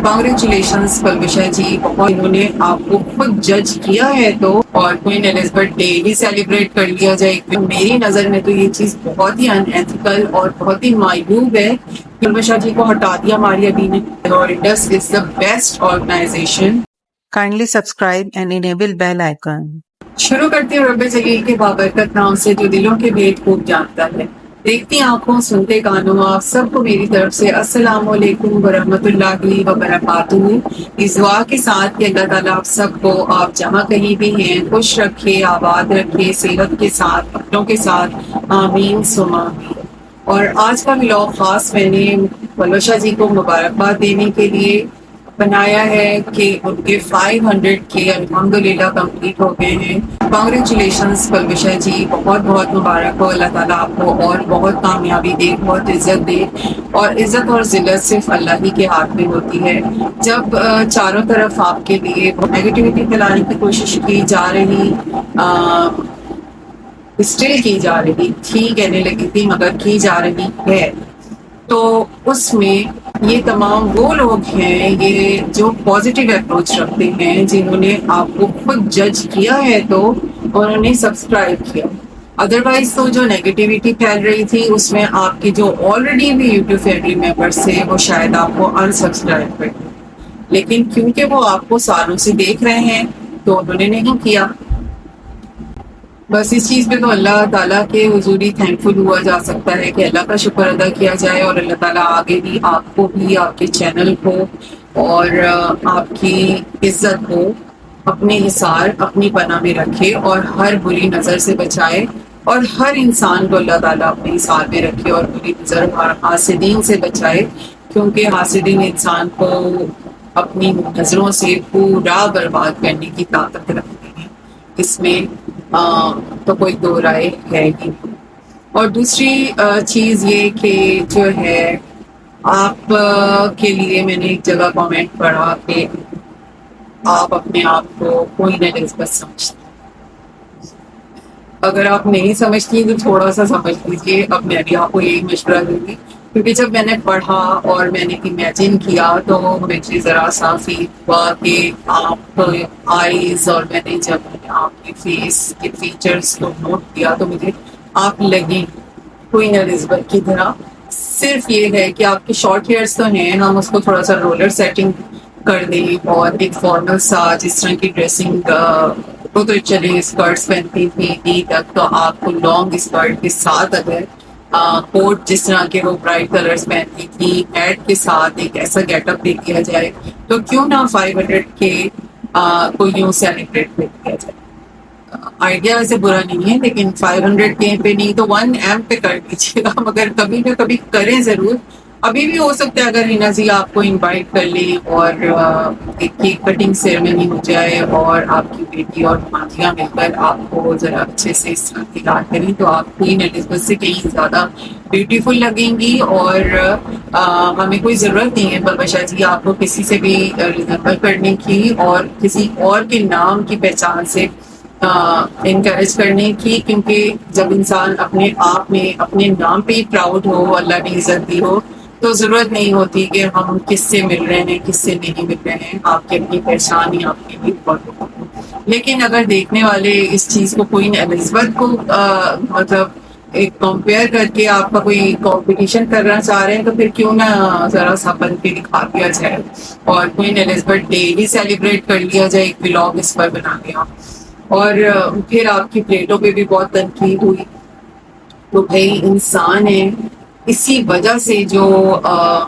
Congratulations Palwasha جی، بہت انہوں نے آپ کو خود جج کیا ہے تو، اور کوئین ایلزابتھ ڈے بھی سیلیبریٹ کر لیا جائے. میری نظر میں تو یہ چیز بہت ہی ان ایتھیکل اور بہت ہی معیوب ہے. پلوشا جی کو ہٹا دیا ہماری ابھی نے، اور Indus is the best organisation. Kindly subscribe and enable bell icon. شروع کرتے ہیں رب جلیل کے بابرکت نام سے جو دلوں کے بھید خوب جانتا ہے. دیکھتی آنکھوں سنتے کانوں، آپ سب کو میری طرف سے السلام علیکم ورحمۃ اللہ وبرکاتہ. اس دعا کے ساتھ کہ اللہ تعالیٰ آپ سب کو، آپ جہاں کہیں بھی ہیں، خوش رکھے، آباد رکھے، صحت کے ساتھ، اپنوں کے ساتھ. آمین ثم آمین. اور آج کا ولاگ خاص میں نے پلوشا جی کو مبارکباد دینے کے لیے بنایا ہے کہ ان کے 500K الحمدللہ کمپلیٹ ہو گئے ہیں. کانگریچولیشنز پلوشا جی، بہت بہت مبارک ہو. اللہ تعالیٰ آپ کو اور بہت کامیابی دے، بہت عزت دے. اور عزت اور ذلت صرف اللہ ہی کے ہاتھ میں ہوتی ہے. جب چاروں طرف آپ کے لیے نیگیٹیوٹی پھیلانے کی کوشش کی جا رہی، اسٹل کی جا رہی تھی، کہنے لگی تھی مگر کی جا رہی ہے، تو اس میں یہ تمام وہ لوگ ہیں یہ جو پازیٹیو اپروچ رکھتے ہیں، جنہوں نے آپ کو خود جج کیا ہے تو انہوں نے سبسکرائب کیا. ادروائز تو جو نیگیٹیوٹی پھیل رہی تھی اس میں آپ کے جو آلریڈی بھی یوٹیوب فیملی ممبرس تھے وہ شاید آپ کو انسبسکرائب کر دیں، لیکن کیونکہ وہ آپ کو سالوں سے دیکھ رہے ہیں تو انہوں نے نہیں کیا. بس اس چیز پہ تو اللہ تعالیٰ کے حضور ہی تھینکفل ہوا جا سکتا ہے کہ اللہ کا شکر ادا کیا جائے، اور اللہ تعالیٰ آگے بھی آپ کو بھی، آپ کے چینل کو اور آپ کی عزت کو اپنے حصار، اپنی پناہ میں رکھے، اور ہر بری نظر سے بچائے، اور ہر انسان کو اللہ تعالیٰ اپنے حصار میں رکھے اور بری نظر اور حاسدین سے بچائے، کیونکہ حاسدین انسان کو اپنی نظروں سے پورا برباد کرنے کی طاقت رکھتے ہیں. اس میں تو کوئی دو رائے ہے ہی. اور دوسری چیز یہ کہ جو ہے آپ کے لیے میں نے ایک جگہ کامنٹ پڑھا کہ آپ اپنے آپ کو کوئین ایلزابتھ سمجھتے ہیں. اگر آپ نہیں سمجھتی تو تھوڑا سا سمجھ لیجیے. اب میں بھی آپ کو یہی مشورہ دوں گی، کیونکہ جب میں نے پڑھا اور میں نے امیجن کیا تو مجھے ذرا سا فیل ہوا کہ آپ آئیز، اور میں نے جب آپ کی فیس کے فیچرز کو نوٹ کیا تو مجھے آپ لگیں کوئین ایلزابتھ کی طرح. صرف یہ ہے کہ آپ کے شارٹ ہیئرس تو ہیں، ہم اس کو تھوڑا سا رولر سیٹنگ کر دیں اور ایک فارمل سا جس طرح کی ڈریسنگ وہ تو چلے اسکرٹس پہنتی تھی ڈی تک، تو آپ کو لانگ اسکرٹ کے ساتھ اگر کوٹ جس طرح کے وہ برائٹ کلرز پہنتی تھی، ہیٹ کے ساتھ ایک ایسا گیٹ اپ دے دیا جائے تو کیوں نہ 500K کو یوں سیلیبریٹ کر دیا جائے. آئیڈیا ویسے برا نہیں ہے، لیکن 500K پہ نہیں تو 1M پہ کر دیجیے گا، مگر کبھی نہ کبھی کریں ضرور. ابھی بھی ہو سکتا ہے اگر ہینا جی آپ کو انوائٹ کر لیں اور ایک کیک کٹنگ سیریمنی ہو جائے اور آپ کی بیٹی اور ماجیاں مل کر آپ کو ذرا اچھے سے اس طرح کی یاد کریں تو آپ کوئین ایلزابتھ سے کہیں زیادہ بیوٹیفل لگیں گی. اور ہمیں کوئی ضرورت نہیں ہے پلوشا جی آپ کو کسی سے بھی ریزمبل کرنے کی اور کسی اور کے نام کی پہچان سے انکریج کرنے کی، کیونکہ جب انسان اپنے آپ میں اپنے نام پہ ہی پراؤڈ ہو، اللہ نے عزت دی ہو، تو ضرورت نہیں ہوتی کہ ہم کس سے مل رہے ہیں کس سے نہیں مل رہے ہیں. آپ کی اپنی پہچان ہی آپ کے لیے بہت. لیکن اگر دیکھنے والے اس چیز کو کوئین ایلزابتھ کو مطلب ایک کمپیئر کر کے آپ کا کوئی کمپٹیشن کرنا چاہ رہے ہیں تو پھر کیوں نہ ذرا سا بن کے دکھا دیا جائے اور کوئین ایلزابتھ ڈے بھی سیلیبریٹ کر لیا جائے، ایک ولاگ اس پر بنا دیا. اور پھر آپ کی پلیٹوں پہ بھی بہت تنقید ہوئی. تو بھائی انسان ہے، اسی وجہ سے جو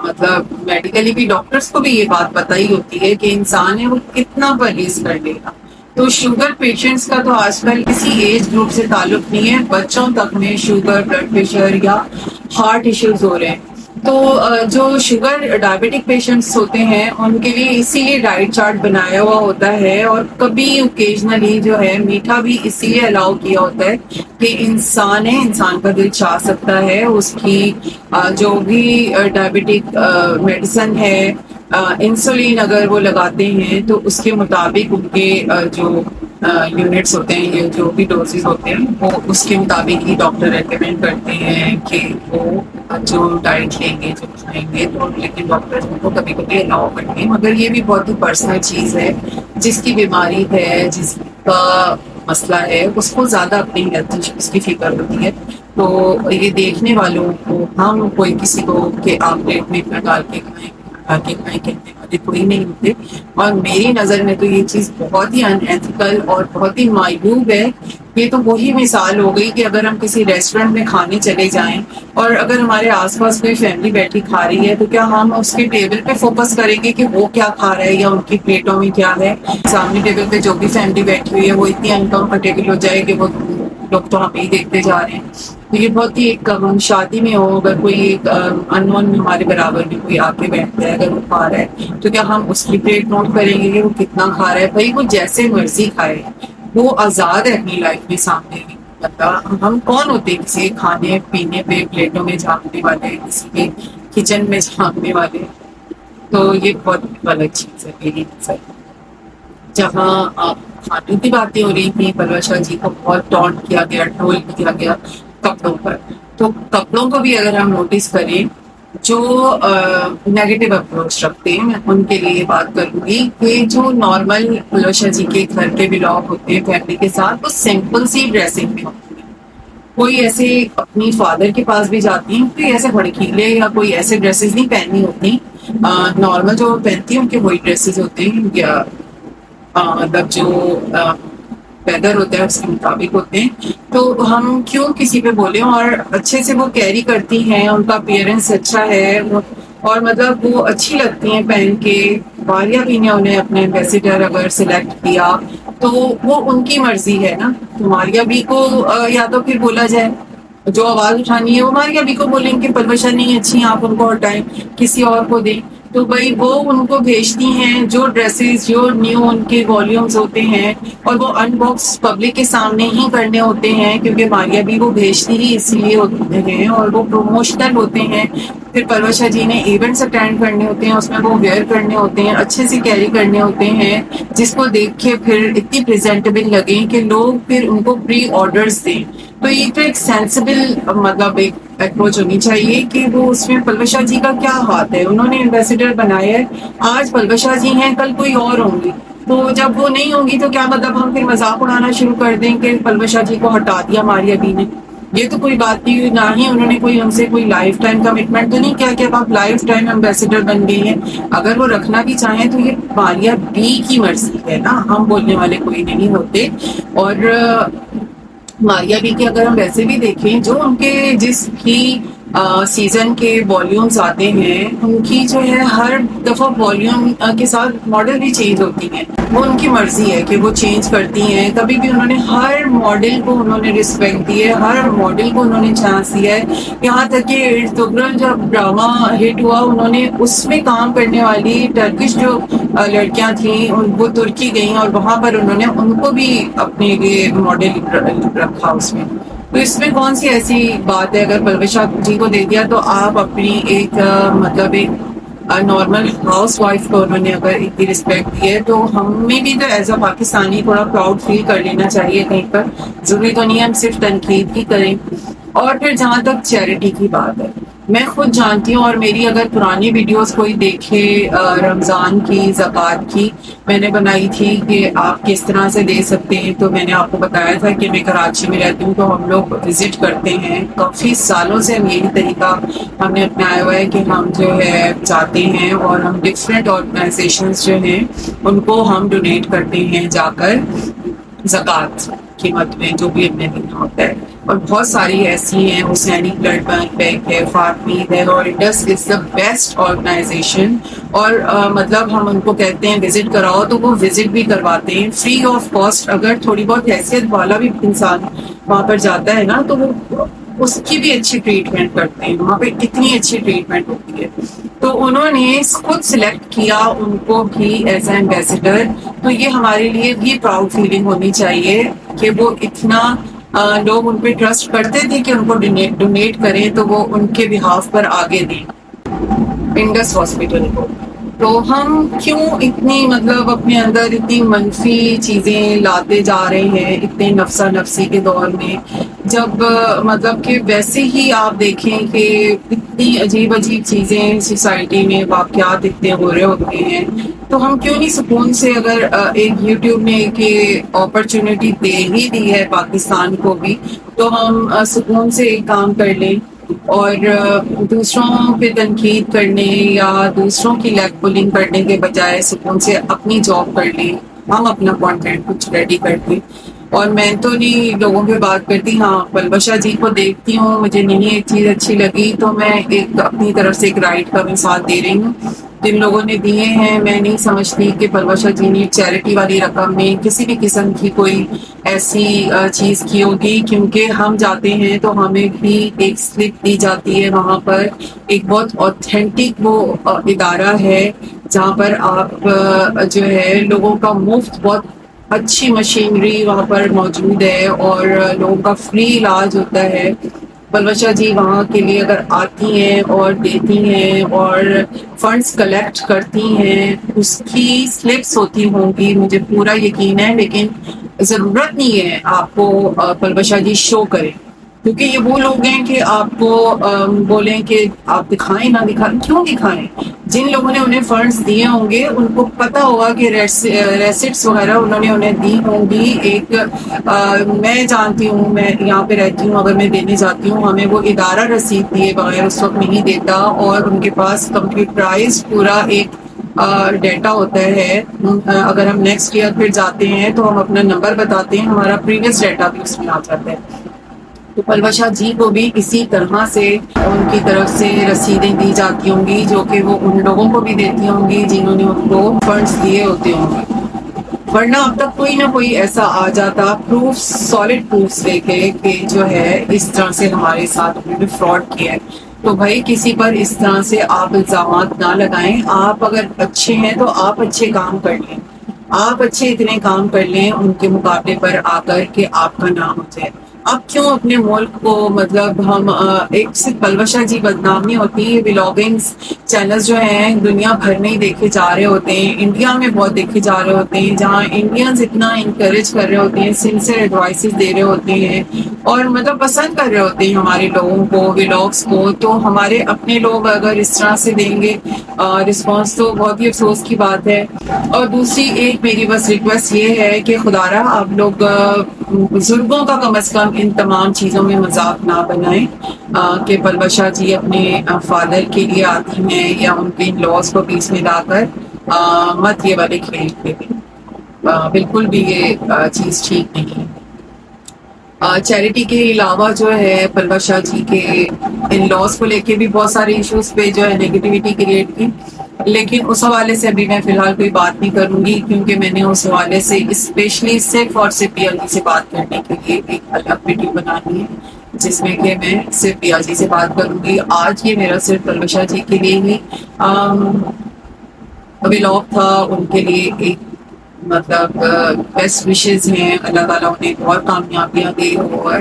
مطلب میڈیکلی بھی ڈاکٹرز کو بھی یہ بات پتہ ہی ہوتی ہے کہ انسان ہے وہ کتنا پرہیز کر لے گا. تو شوگر پیشنٹس کا تو آج کل کسی ایج گروپ سے تعلق نہیں ہے، بچوں تک میں شوگر، بلڈ پریشر یا ہارٹ ایشوز ہو رہے ہیں. تو جو شوگر ڈائبٹک پیشنٹس ہوتے ہیں ان کے لیے اسی لیے ڈائٹ چارٹ بنایا ہوا ہوتا ہے، اور کبھی اوکیجنلی جو ہے میٹھا بھی اسی لیے الاؤ کیا ہوتا ہے کہ انسان ہے، انسان کا دل چاہ سکتا ہے اس کی جو بھی ڈائبٹک میڈیسن ہے، انسولین اگر وہ لگاتے ہیں تو اس کے مطابق ان کے جو یونٹس ہوتے ہیں، یہ جو بھی ڈوزز ہوتے ہیں وہ اس کے مطابق ہی ڈاکٹر ریکمینڈ کرتے ہیں کہ وہ جو ڈائٹ لیں گے، جو کھائیں گے، تو لیکن ڈاکٹر ان کو کبھی کبھی الاؤ کرتے ہیں، مگر یہ بھی بہت ہی پرسنل چیز ہے. جس کی بیماری ہے، جس کا مسئلہ ہے، اس کو زیادہ اپنی ہیلتھ ایشوز کی فکر ہوتی ہے. تو یہ دیکھنے والوں کو، ہم کوئی کسی کو کہ آپ پلیٹ میں اتنا ڈال کے کھائیں کہنے والے کوئی نہیں ہوتے. اور میری نظر میں تو یہ چیز بہت ہی ان ایتھیکل اور بہت ہی معیوب ہے. یہ تو وہی مثال ہو گئی کہ اگر ہم کسی ریسٹورینٹ میں کھانے چلے جائیں اور اگر ہمارے آس پاس کوئی فیملی بیٹھی کھا رہی ہے تو کیا ہم اس کے ٹیبل پہ فوکس کریں گے کہ وہ کیا کھا رہا ہے یا ان کی پلیٹوں میں کیا ہے؟ سامنے ٹیبل پہ جو بھی فیملی بیٹھی ہوئی ہے وہ اتنی انکمفرٹیبل ہو جائے کہ وہ لوگ تو ہمیں ہی دیکھتے جا رہے ہیں. تو یہ بہت ہی ایک شادی میں ہو، اگر کوئی ایک انون ہمارے برابر میں کوئی آ کے بیٹھتا ہے، اگر وہ کھا رہا ہے تو کیا ہم اس کی پلیٹ نوٹ کریں گے کہ وہ کتنا کھا رہا ہے؟ بھائی وہ جیسے مرضی کھائے، وہ آزاد ہے اپنی لائف میں. سامنے ہم کون ہوتے ہیں کسی کھانے پینے پہ پلیٹوں میں جھانکنے والے، کسی کے کچن میں جھانکنے والے؟ تو یہ بہت غلط چیز ہے میری نظر. جہاں آپ کھانے کی باتیں ہو رہی تھی، پلوشا جی کو بہت ٹونٹ کیا گیا، ٹرول کیا گیا کپڑوں پر. تو کپڑوں کو بھی اگر ہم نوٹس کریں، جو نیگیٹو اپروچ رکھتے ہیں، میں ان کے لیے بات کروں گی کہ جو نارمل پلوشا جی کے گھر کے بلاگ ہوتے ہیں فیملی کے ساتھ، وہ سمپل سی ڈریسنگ میں ہوتے ہیں. کوئی ایسے اپنی فادر کے پاس بھی جاتی ہیں، کوئی ایسے بھڑکیلے یا کوئی ایسے ڈریسز نہیں پہنی ہوتی. نارمل جو پہنتی ہیں ان کے وہی ڈریسز ہوتے ہیں، یا مطلب جو ویدر ہوتا ہے اس کے مطابق ہوتے ہیں. تو ہم کیوں کسی پہ بولیں؟ اور اچھے سے وہ کیری کرتی ہیں، ان کا اپیئرنس اچھا ہے، اور مطلب وہ اچھی لگتی ہیں پہن کے. واریہ بھی نے انہیں اپنے ایمبیسیڈر اگر سلیکٹ کیا تو وہ ان کی مرضی ہے نا. تو ماریہ بی کو یا تو پھر بولا جائے، جو آواز اٹھانی ہے وہ ماریہ بی کو بولیں کہ پلوشا نہیں اچھی ہیں، آپ ان کو ہٹائیں، کسی اور کو دیں. تو بھائی وہ ان کو بھیجتی ہیں جو ڈریسز، جو نیو ان کے والیومز ہوتے ہیں، اور وہ ان باکس پبلک کے سامنے ہی کرنے ہوتے ہیں، کیونکہ ماریہ بھی وہ بھیجتی ہی اس لیے ہوتے ہیں اور وہ پروموشنل ہوتے ہیں. پھر پلوشا جی نے ایونٹس اٹینڈ کرنے ہوتے ہیں، اس میں وہ ویئر کرنے ہوتے ہیں، اچھے سے کیری کرنے ہوتے ہیں، جس کو دیکھ کے پھر اتنی پریزنٹیبل لگیں کہ لوگ پھر ان کو پری آرڈرز دیں. تو یہ تو ایک سینسیبل مطلب ایک اپروچ ہونی چاہیے کہ وہ اس میں پلوشا جی کا کیا ہاتھ ہے؟ انہوں نے ایمبیسیڈر بنایا ہے، آج پلوشا جی ہیں، کل کوئی اور ہوں گی. تو جب وہ نہیں ہوں گی تو کیا مطلب ہم پھر مذاق اڑانا شروع کر دیں کہ پلوشا جی کو ہٹا دیا ماریہ بی نے؟ یہ تو کوئی بات نہیں. نہ ہی انہوں نے کوئی ہم سے کوئی لائف ٹائم کمٹمنٹ تو نہیں کیا کہ اب آپ لائف ٹائم ایمبیسیڈر بن گئی ہیں. اگر وہ رکھنا بھی چاہیں تو یہ ماریہ بی کی مرضی ہے نا، ہم بولنے والے کوئی نہیں ہوتے. اور ماریہ بی کے اگر ہم ویسے بھی دیکھیں، جو ان کے جس بھی سیزن کے والیومز آتے ہیں، ان کی جو ہے ہر دفعہ والیوم کے ساتھ ماڈل بھی چینج ہوتی ہیں. وہ ان کی مرضی ہے کہ وہ چینج کرتی ہیں. کبھی بھی انہوں نے ہر ماڈل کو انہوں نے رسپیکٹ دی ہے، ہر ماڈل کو انہوں نے چانس دیا ہے. یہاں تک کہ ارطغرل جب ڈرامہ ہٹ ہوا، انہوں نے اس میں کام کرنے والی ٹرکش جو لڑکیاں تھیں وہ ترکی گئیں اور وہاں پر انہوں نے ان کو بھی اپنے لیے ماڈل رکھا اس میں. تو اس میں کون سی ایسی بات ہے؟ اگر پلوشا جی کو دے دیا تو آپ اپنی ایک مطلب ایک نارمل ہاؤس وائف کو انہوں نے اگر اتنی رسپیکٹ دی ہے تو ہمیں بھی تو ایز اے پاکستانی تھوڑا پراؤڈ فیل کر لینا چاہیے کہیں پر. ضروری تو نہیں ہم صرف تنقید ہی کریں. اور پھر جہاں تک چیریٹی کی بات ہے، میں خود جانتی ہوں، اور میری اگر پرانی ویڈیوز کوئی دیکھے رمضان کی، زکوٰۃ کی، میں نے بنائی تھی کہ آپ کس طرح سے دے سکتے ہیں. تو میں نے آپ کو بتایا تھا کہ میں کراچی میں رہتی ہوں، تو ہم لوگ وزٹ کرتے ہیں. کافی سالوں سے ہم یہی طریقہ ہم نے اپنایا ہوا ہے کہ ہم جو ہے جاتے ہیں اور ہم ڈفرینٹ آرگنائزیشنز جو ہیں ان کو ہم ڈونیٹ کرتے ہیں جا کر زکوٰۃ کی مد میں جو بھی ہم نے دینا ہوتا ہے. اور بہت ساری ایسی ہیں، حسینی بلڈ بینک ہے، فاطمید ہے، اور Indus is the best organisation. اور مطلب ہم ان کو کہتے ہیں وزٹ کراؤ تو وہ وزٹ بھی کرواتے ہیں فری آف کاسٹ. اگر تھوڑی بہت حیثیت والا بھی انسان وہاں پر جاتا ہے نا تو وہ اس کی بھی اچھی ٹریٹمنٹ کرتے ہیں. وہاں پہ اتنی اچھی ٹریٹمنٹ ہوتی ہے. تو انہوں نے خود سلیکٹ کیا ان کو بھی ایز اے ایمبیسیڈر. تو یہ ہمارے لیے بھی پراؤڈ فیلنگ ہونی چاہیے کہ وہ اتنا لوگ ان پہ ٹرسٹ کرتے تھے کہ ان کو ڈونیٹ کریں تو وہ ان کے بہاف پر آگے دیں انڈس ہاسپٹل کو. تو ہم کیوں اتنی مطلب اپنے اندر اتنی منفی چیزیں لاتے جا رہے ہیں اتنے نفسا نفسی کے دور میں، جب مطلب کہ ویسے ہی آپ دیکھیں کہ اتنی عجیب عجیب چیزیں سوسائٹی میں واقعات اتنے ہو رہے ہوتے ہیں، تو ہم کیوں نہیں سکون سے، اگر ایک یوٹیوب نے ایک اپرچونٹی دے ہی دی ہے پاکستان کو بھی، تو ہم سکون سے ایک کام کر لیں اور دوسروں پہ تنقید کرنے یا دوسروں کی لیگ پولنگ کرنے کے بجائے سکون سے اپنی جاب کر لیں، ہم اپنا کانٹینٹ کچھ ریڈی کر لیں۔ اور میں تو نہیں لوگوں پہ بات کرتی، ہاں پلوشا جی کو دیکھتی ہوں، مجھے نہیں ایک چیز اچھی لگی تو میں ایک اپنی طرف سے ایک رائٹ کا میں ساتھ دے رہی ہوں۔ جن لوگوں نے دیے ہیں، میں نہیں سمجھتی کہ پلوشا جی نے چیریٹی والی رقم میں کسی بھی قسم کی کوئی ایسی چیز کی ہوگی، کیونکہ ہم جاتے ہیں تو ہمیں بھی ایک سلپ دی جاتی ہے، وہاں پر ایک بہت اوتھینٹک وہ ادارہ ہے جہاں پر آپ جو ہے لوگوں کا مفت بہت اچھی مشینری وہاں پر موجود ہے اور لوگوں کا فری علاج ہوتا ہے۔ پلوشا جی وہاں کے لیے اگر آتی ہیں اور دیتی ہیں اور فنڈز کلیکٹ کرتی ہیں، اس کی سلپس ہوتی ہوں گی، مجھے پورا یقین ہے، لیکن ضرورت نہیں ہے آپ کو پلوشا جی شو کریں، کیونکہ یہ وہ لوگ ہیں کہ آپ کو بولیں کہ آپ دکھائیں نہ دکھائیں، کیوں دکھائیں؟ جن لوگوں نے انہیں فنڈز دیے ہوں گے ان کو پتہ ہوگا کہ ریسٹس وغیرہ انہوں نے انہیں دی ہوں گی۔ ایک میں جانتی ہوں، میں یہاں پہ رہتی ہوں، اگر میں دینے جاتی ہوں ہمیں وہ ادارہ رسید دیے بغیر اس وقت نہیں دیتا، اور ان کے پاس کمپیوٹرائز پورا ایک ڈیٹا ہوتا ہے۔ اگر ہم نیکسٹ ایئر پھر جاتے ہیں تو ہم اپنا نمبر بتاتے ہیں، ہمارا پریویس ڈیٹا بھی اس میں آ جاتا ہے۔ تو پلوشا جی کو بھی اسی طرح سے ان کی طرف سے رسیدیں دی جاتی ہوں گی، جو کہ وہ ان لوگوں کو بھی دیتی ہوں گی جنہوں نے ان کو فنڈز دیے ہوتے ہوں گے، ورنہ اب تک کوئی نہ کوئی ایسا آ جاتا پروف، سالڈ پروفs لے کے کہ جو ہے اس طرح سے ہمارے ساتھ انہوں نے فراڈ کیا ہے۔ تو بھائی کسی پر اس طرح سے آپ الزامات نہ لگائیں، آپ اگر اچھے ہیں تو آپ اچھے کام کر لیں، آپ اچھے اتنے کام کر لیں ان کے مقابلے پر آ کر کہ آپ کا نام ہو جائے۔ اب کیوں اپنے ملک کو مطلب ہم ایک صرف پلوشا جی بدنام نہیں ہوتی، یہ ولاگنگس چینلز جو ہیں دنیا بھر میں ہی دیکھے جا رہے ہوتے ہیں، انڈیا میں بہت دیکھے جا رہے ہوتے ہیں، جہاں انڈینز اتنا انکریج کر رہے ہوتے ہیں، سنسیئر ایڈوائسز دے رہے ہوتے ہیں اور مطلب پسند کر رہے ہوتے ہیں ہمارے لوگوں کو، ولاگس کو، تو ہمارے اپنے لوگ اگر اس طرح سے دیں گے رسپانس تو بہت ہی افسوس کی بات ہے۔ اور دوسری ایک میری بس ریکویسٹ یہ ہے کہ خدا را آپ لوگ بزرگوں کا کم از کم ان تمام چیزوں میں مذاق نہ بنائیں کہ پلوشا جی اپنے فادر کے لیے آتی ہیں یا ان کے لاس کو بیچ میں لا کر مت یہ والے کھیل کھیلیں، بالکل بھی یہ چیز ٹھیک نہیں ہے۔ چیریٹی کے علاوہ جو ہے پلوشا جی کے ان لاس کو لے کے بھی بہت سارے ایشوز پہ جو ہے نیگیٹیوٹی کریٹ کی، لیکن اس حوالے سے ابھی میں فی الحال کوئی بات نہیں کروں گی، کیونکہ میں نے اس حوالے سے اسپیشلی صرف اور صرف پیا جی سے بات کرنے کے لیے ایک الگ ویڈیو بنانی ہے جس میں کہ میں صرف پیا جی سے بات کروں گی۔ آج یہ میرا صرف پلوشا جی کے لیے ہی ولاگ تھا، ان کے لیے ایک مطلب بیسٹ وشز ہیں، اللہ تعالیٰ انہیں بہت کامیابیاں دے اور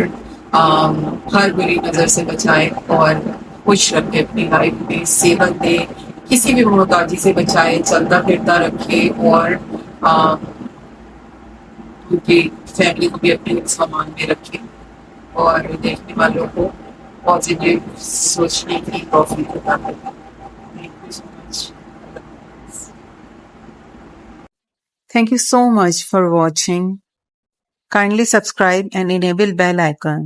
ہر بری نظر سے بچائے اور خوش رکھے، اپنی لائف میں صحت دے، کسی بھی محتاجی سے بچائے، چلتا پھرتا رکھے اور ان کی فیملی کو بھی اپنے سامان میں رکھے اور دیکھنے والوں کو پازیٹیو سوچنے کی توفیق عطا کرے۔ Thank you so much. Thank you so much for watching. Kindly subscribe and enable bell icon.